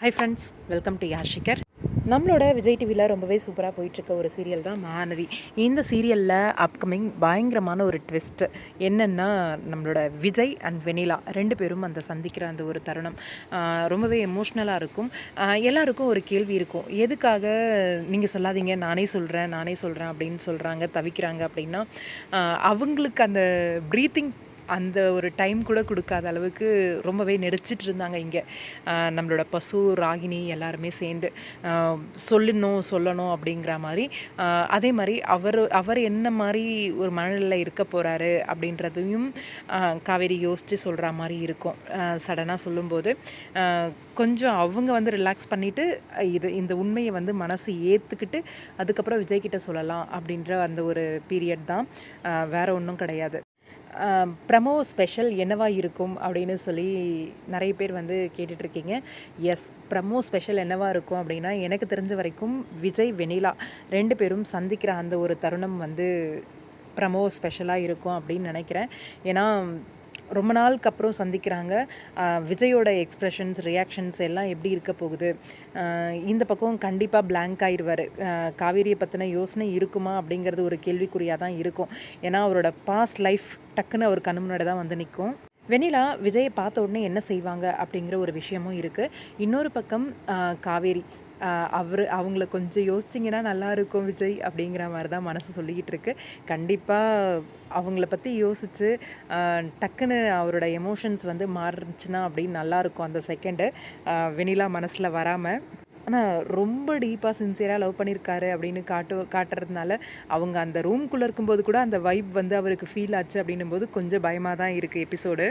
High friends, welcome to யாஷிகர். நம்மளோட விஜய் டிவியில் ரொம்பவே சூப்பராக போயிட்டுருக்க ஒரு சீரியல் தான் மகாநதி. இந்த சீரியலில் அப்கமிங் பயங்கரமான ஒரு ட்விஸ்ட்டு என்னென்னா, நம்மளோட விஜய் அண்ட் வெண்ணிலா 2 பேரும் அந்த சந்திக்கிற அந்த ஒரு தருணம் ரொம்பவே எமோஷ்னலாக இருக்கும். எல்லாருக்கும் ஒரு கேள்வி இருக்கும், எதுக்காக நீங்கள் சொல்லாதீங்க நானே சொல்கிறேன் அப்படின்னு சொல்கிறாங்க, தவிக்கிறாங்க அப்படின்னா, அவங்களுக்கு அந்த ப்ரீத்திங் அந்த ஒரு டைம் கூட கொடுக்காத அளவுக்கு ரொம்பவே நெரிச்சிட்டு இருந்தாங்க இங்கே. நம்மளோட பசு, ராகினி எல்லாருமே சேர்ந்து சொல்லணும் அப்படிங்கிற மாதிரி. அதே மாதிரி அவர் என்ன மாதிரி ஒரு மனநிலையில் இருக்க போகிறாரு அப்படின்றதையும் காவேரி யோசித்து சொல்கிற மாதிரி இருக்கும். சடனாக சொல்லும்போது கொஞ்சம் அவங்க வந்து ரிலாக்ஸ் பண்ணிவிட்டு இந்த உண்மையை வந்து மனசு ஏற்றுக்கிட்டு அதுக்கப்புறம் விஜய்கிட்ட சொல்லலாம் அப்படின்ற அந்த ஒரு பீரியட் தான், வேறு ஒன்றும் கிடையாது. ப்ரமோ ஸ்பெஷல் என்னவா இருக்கும் அப்படின்னு சொல்லி நிறைய பேர் வந்து கேட்டுட்ருக்கீங்க. எஸ், ப்ரமோ ஸ்பெஷல் என்னவா இருக்கும் அப்படின்னா, எனக்கு தெரிஞ்ச வரைக்கும் விஜய் வெண்ணிலா 2 பேரும் சந்திக்கிற அந்த ஒரு தருணம் வந்து ப்ரமோ ஸ்பெஷலாக இருக்கும் அப்படின்னு நினைக்கிறேன். ஏன்னா ரொம்ப நாளுக்கு அப்புறம் சந்திக்கிறாங்க. விஜயோட எக்ஸ்ப்ரெஷன்ஸ், ரியாக்ஷன்ஸ் எல்லாம் எப்படி இருக்க போகுது? இந்த பக்கம் கண்டிப்பாக பிளாங்க் ஆயிடுவார். காவேரியை பற்றின யோசனை இருக்குமா அப்படிங்கிறது ஒரு கேள்விக்குறியாக தான் இருக்கும். ஏன்னா அவரோட பாஸ்ட் லைஃப் டக்குன்னு அவர் கண்ணு முன்னாடி தான் வந்து நிற்கும். வெண்ணிலா விஜயை பார்த்த உடனே என்ன செய்வாங்க அப்படிங்கிற ஒரு விஷயமும் இருக்குது. இன்னொரு பக்கம் காவேரி, அவங்கள கொஞ்சம் யோசிச்சிங்கன்னா நல்லாயிருக்கும் விஜய் அப்படிங்கிற மாதிரி தான் மனசு சொல்லிக்கிட்டு இருக்கு. கண்டிப்பாக அவங்கள பற்றி யோசித்து டக்குன்னு அவரோட எமோஷன்ஸ் வந்து மாறுச்சுன்னா அப்படின்னு நல்லாயிருக்கும் அந்த செகண்டு, வெண்ணிலா மனசில் வராமல். ஆனால் ரொம்ப டீப்பாக சின்சியராக லவ் பண்ணியிருக்காரு அப்படின்னு காட்டுறதுனால அவங்க அந்த ரூம்குள்ளே இருக்கும்போது கூட அந்த வைப் வந்து அவருக்கு ஃபீல் ஆச்சு அப்படின்னும் போது கொஞ்சம் பயமாக தான் இருக்குது எபிசோடு.